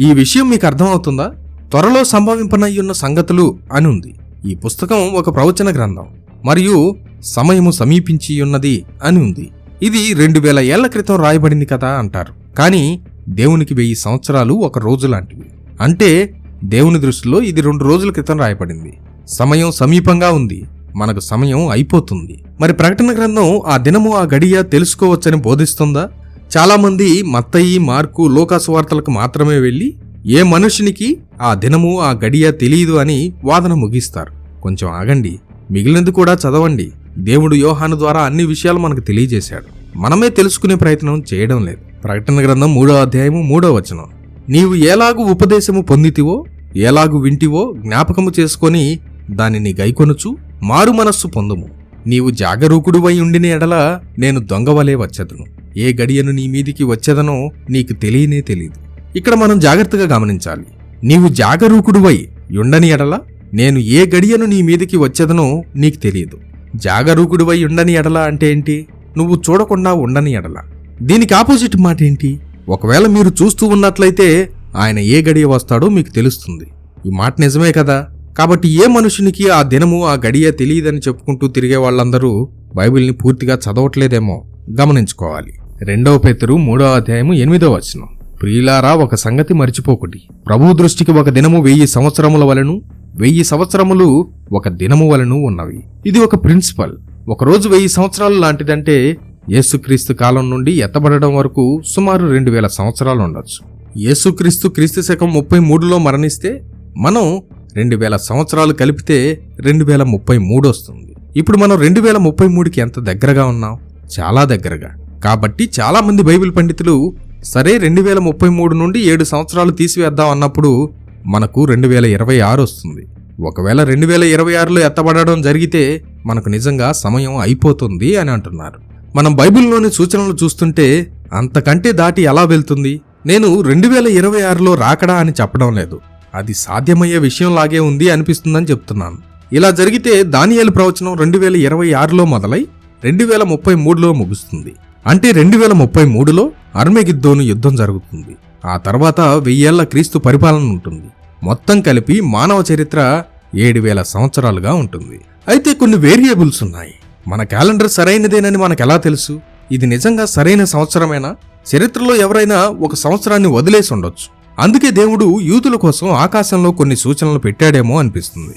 ఈ విషయం మీకు అర్థమవుతుందా? త్వరలో సంభవింపనయ్యున్న సంగతులు అని ఉంది. ఈ పుస్తకం ఒక ప్రవచన గ్రంథం మరియు సమయము సమీపించి ఉన్నది అని ఉంది. ఇది 2000 ఏళ్ల క్రితం రాయబడింది కదా అంటారు. కానీ దేవునికి 1000 సంవత్సరాలు ఒక రోజు లాంటివి. అంటే దేవుని దృష్టిలో ఇది 2 రోజుల క్రితం రాయబడింది. సమయం సమీపంగా ఉంది, మనకు సమయం అయిపోతుంది. మరి ప్రకటన గ్రంథం ఆ దినము ఆ గడియ తెలుసుకోవచ్చని బోధిస్తుందా? చాలామంది మత్తయి, మార్కు, లూకాసు వార్తలకు మాత్రమే వెళ్లి ఏ మనుషునికి ఆ దినము ఆ గడియ తెలియదు అని వాదన ముగిస్తారు. కొంచెం ఆగండి, మిగిలినది కూడా చదవండి. దేవుడు యోహాను ద్వారా అన్ని విషయాలు మనకు తెలియజేశాడు. మనమే తెలుసుకునే ప్రయత్నం చేయడం లేదు. ప్రకటన గ్రంథం 3వ అధ్యాయము 3వ వచనం, నీవు ఎలాగు ఉపదేశము పొందితివో ఎలాగు వింటివో జ్ఞాపకము చేసుకొని దానిని గైకొనుచు మారు మనస్సు పొందుము. నీవు జాగరూకుడువై ఉండిన ఎడల నేను దొంగవలే వచ్చేదను. ఏ గడియను నీ మీదికి వచ్చేదనో నీకు తెలియనే తెలీదు. ఇక్కడ మనం జాగ్రత్తగా గమనించాలి. నీవు జాగరూకుడువై ఉండని ఎడల నేను ఏ గడియను నీ మీదికి వచ్చేదనో నీకు తెలియదు. జాగరూకుడువై ఉండని ఎడల అంటే ఏంటి? నువ్వు చూడకుండా ఉండని ఎడల. దీనికి ఆపోజిట్ మాట ఏంటి? ఒకవేళ మీరు చూస్తూ ఉన్నట్లయితే ఆయన ఏ గడియ వస్తాడో మీకు తెలుస్తుంది. ఈ మాట నిజమే కదా? కాబట్టి ఏ మనుషునికి ఆ దినము ఆ గడియ తెలియదని చెప్పుకుంటూ తిరిగే వాళ్ళందరూ బైబిల్ని పూర్తిగా చదవట్లేదేమో గమనించుకోవాలి. 2వ పేతురు 3వ అధ్యాయము 8వ వచనం, ప్రియులారా ఒక సంగతి మరిచిపోకుడి, ప్రభువు దృష్టికి ఒక దినము 1000 సంవత్సరముల వలెను 1000 సంవత్సరములు ఒక దినము వలెను ఉన్నవి. ఇది ఒక ప్రిన్సిపల్. ఒకరోజు 1000 సంవత్సరాలు లాంటిదంటే యేసుక్రీస్తు కాలం నుండి ఎత్తబడడం వరకు సుమారు 2000 సంవత్సరాలు ఉండొచ్చు. యేసుక్రీస్తు క్రీస్తు శకం 33లో మరణిస్తే మనం 2000 సంవత్సరాలు కలిపితే 2033 వస్తుంది. ఇప్పుడు మనం 2033కి ఎంత దగ్గరగా ఉన్నాం? చాలా దగ్గరగా. కాబట్టి చాలా మంది బైబిల్ పండితులు సరే 2033 నుండి 7 సంవత్సరాలు తీసివేద్దాం అన్నప్పుడు మనకు 2026 వస్తుంది. ఒకవేళ 2026లో ఎత్తబడడం జరిగితే మనకు నిజంగా సమయం అయిపోతుంది అని అంటున్నారు. మనం బైబిల్లోని సూచనలు చూస్తుంటే అంతకంటే దాటి ఎలా వెళ్తుంది? నేను 2026లో రాకడా అని చెప్పడం లేదు, అది సాధ్యమయ్యే విషయంలాగే ఉంది అనిపిస్తుందని చెప్తున్నాను. ఇలా జరిగితే దానియేలు ప్రవచనం 2026లో మొదలై 2033లో ముగుస్తుంది. అంటే 2033లో అర్మెగిద్దోను యుద్ధం జరుగుతుంది. ఆ తర్వాత 1000 ఏళ్ల క్రీస్తు పరిపాలన ఉంటుంది. మొత్తం కలిపి మానవ చరిత్ర 7000 సంవత్సరాలుగా ఉంటుంది. అయితే కొన్ని వేరియబుల్స్ ఉన్నాయి. మన క్యాలెండర్ సరైనదేనని మనకెలా తెలుసు? ఇది నిజంగా సరైన సంవత్సరమేనా? చరిత్రలో ఎవరైనా ఒక సంవత్సరాన్ని వదిలేసి ఉండొచ్చు. అందుకే దేవుడు యూదుల కోసం ఆకాశంలో కొన్ని సూచనలు పెట్టాడేమో అనిపిస్తుంది.